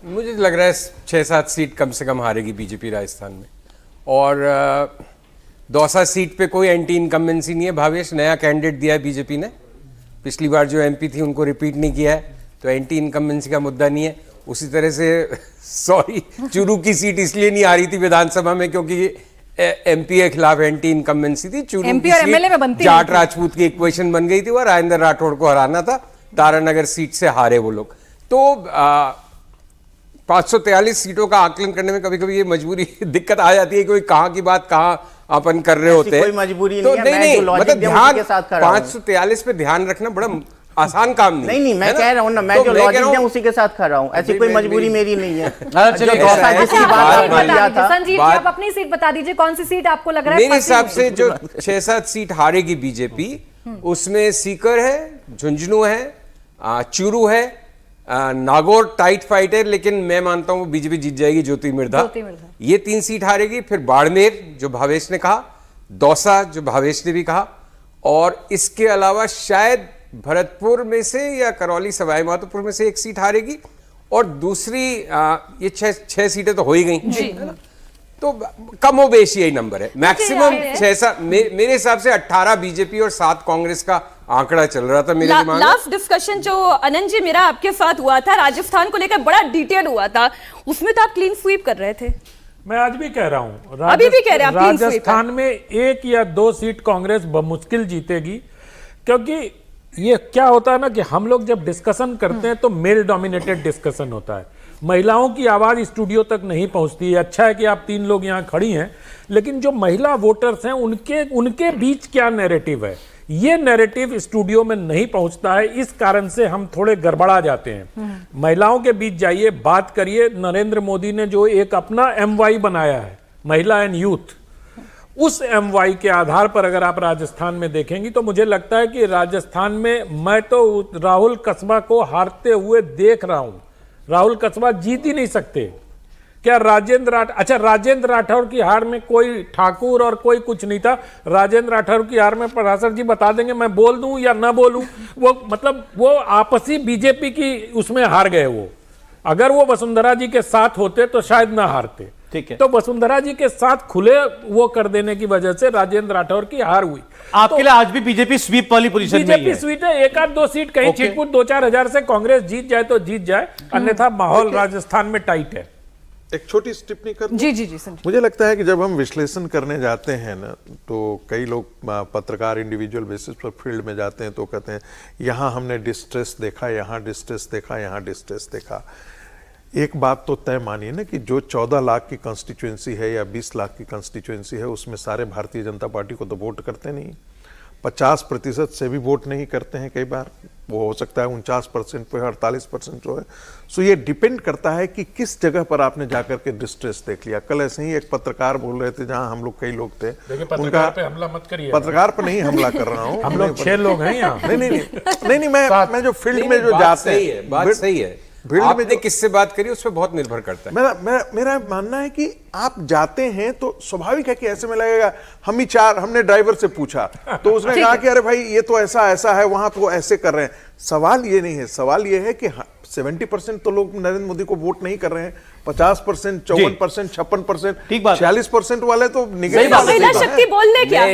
मुझे लग रहा है 6-7 सीट कम से कम हारेगी बीजेपी राजस्थान में। और दौसा सीट पे कोई एंटी इनकम्बेंसी नहीं है। भावेश, नया कैंडिडेट दिया है बीजेपी ने, पिछली बार जो एमपी थी उनको रिपीट नहीं किया है, तो एंटी इनकम्बेंसी का मुद्दा नहीं है। उसी तरह से सॉरी, चूरू की सीट इसलिए नहीं आ रही थी विधानसभा में क्योंकि एमपी के खिलाफ एंटी इनकम्बेंसी थी। चूरू की सीट जाट राजपूत की इक्वेशन बन गई थी और राजेंद्र राठौड़ को हराना था। तारानगर सीट से हारे वो लोग। तो 543 सीटों का आकलन करने में कभी कभी ये मजबूरी दिक्कत आ जाती है कि कहाँ की बात कहाँ अपन कर रहे होते हैं। कोई मजबूरी तो नहीं, मतलब ध्यान 543 पे ध्यान रखना बड़ा आसान काम नहीं, मैं कह रहा हूँ ना, मैं जो लॉजिक है उसी के साथ खड़ा हूँ। ऐसी कोई मजबूरी मेरी नहीं है। संजीव जी, आप अपनी सीट बता दीजिए, कौन सी सीट आपको लग रहा है? मेरे हिसाब से जो 6-7 सीट हारेगी बीजेपी, उसमें सीकर है, झुंझुनू है, चूरू है, नागौर टाइट फाइट है, लेकिन मैं मानता हूं बीजेपी जीत जाएगी। ज्योति मिर्धा ये 3 सीट हारेगी। फिर बाड़मेर जो भावेश ने कहा, दौसा जो भावेश ने भी कहा, और इसके अलावा शायद भरतपुर में से या करौली सवाई माधोपुर में से 1 सीट हारेगी। और दूसरी ये 6 सीटें तो हो ही गई, तो कम हो बेश यही नंबर है मैक्सिमम 6-7। मेरे हिसाब से 18 बीजेपी और 7 कांग्रेस का आंकड़ा चल रहा था मेरे दिमाग में। लास्ट डिस्कशन जो अनंत जी मेरा आपके साथ हुआ था राजस्थान को लेकर, बड़ा डिटेल हुआ था, उसमें तो आप क्लीन स्वीप कर रहे थे। मैं आज भी कह रहा हूं, अभी भी कह रहे हैं राजस्थान में 1 या 2 सीट कांग्रेस बमुश्किल जीतेगी। क्योंकि ये क्या होता है ना कि हम लोग जब डिस्कशन करते हैं तो मेल डोमिनेटेड डिस्कशन होता है, महिलाओं की आवाज स्टूडियो तक नहीं पहुंचती है। अच्छा है कि आप 3 लोग यहाँ खड़ी हैं, लेकिन जो महिला वोटर्स हैं उनके बीच क्या नैरेटिव है, ये नैरेटिव स्टूडियो में नहीं पहुंचता है। इस कारण से हम थोड़े गड़बड़ा जाते हैं। महिलाओं के बीच जाइए, बात करिए। नरेंद्र मोदी ने जो एक अपना MY बनाया है, महिला एंड यूथ, उस MY के आधार पर अगर आप राजस्थान में देखेंगी तो मुझे लगता है कि राजस्थान में मैं तो राहुल कस्बा को हारते हुए देख रहा हूं। राहुल कस्बा जीत ही नहीं सकते। क्या राजेंद्र राठौर की हार में कोई ठाकुर और कोई कुछ नहीं था। राजेंद्र राठौर की हार में पराशर जी बता देंगे, मैं बोल दूं या ना बोलूं, वो मतलब वो आपसी बीजेपी की उसमें हार गए। वो अगर वो वसुंधरा जी के साथ होते तो शायद ना हारते। ठीक है, तो वसुंधरा जी के साथ खुले वो कर देने की वजह से राजेंद्र राठौर की हार हुई। आपके लिए आज भी बीजेपी स्वीप वाली पोजीशन में है। बीजेपी स्वीप है, 1-2 सीट कहीं छिटपुट 2-4 हजार से कांग्रेस जीत जाए तो जीत जाए, अन्यथा माहौल राजस्थान में टाइट है। एक छोटी टिप्पणी कर जी मुझे लगता है कि जब हम विश्लेषण करने जाते हैं ना, तो कई लोग पत्रकार इंडिविजुअल बेसिस पर फील्ड में जाते हैं तो कहते हैं यहाँ हमने डिस्ट्रेस देखा, यहाँ डिस्ट्रेस देखा, यहाँ डिस्ट्रेस देखा। एक बात तो तय मानिए ना कि जो 14 लाख की कॉन्स्टिट्यूएंसी है या 20 लाख की कॉन्स्टिट्यूएंसी है, उसमें सारे भारतीय जनता पार्टी को तो वोट करते नहीं। 50% से भी वोट नहीं करते हैं, कई बार वो हो सकता है 49% पे 48% जो है। सो ये डिपेंड करता है कि किस जगह पर आपने जाकर के डिस्ट्रेस देख लिया। कल ऐसे ही एक पत्रकार बोल रहे थे, जहां हम लोग कई लोग थे, उनका पे हमला मत करिए। पत्रकार पर नहीं हमला कर रहा हूँ। हम लोग 6 लोग हैं यहाँ। नहीं, मैं जो फील्ड में जो जाते हैं, बात सही है। आपने किससे बात करी उस पर बहुत निर्भर करता है। मेरा मानना है कि आप जाते हैं तो स्वाभाविक है कि ऐसे में लगेगा। हमने ड्राइवर से पूछा तो उसने कहा कि अरे भाई ये तो ऐसा है, वहां तो ऐसे कर रहे हैं। सवाल ये नहीं है, सवाल ये है कि 70% तो लोग नरेंद्र मोदी को वोट नहीं कर रहे हैं। 50%, 54%, 56%, 46% वाले तो निगेटिव। महिला शक्ति बोलने क्या?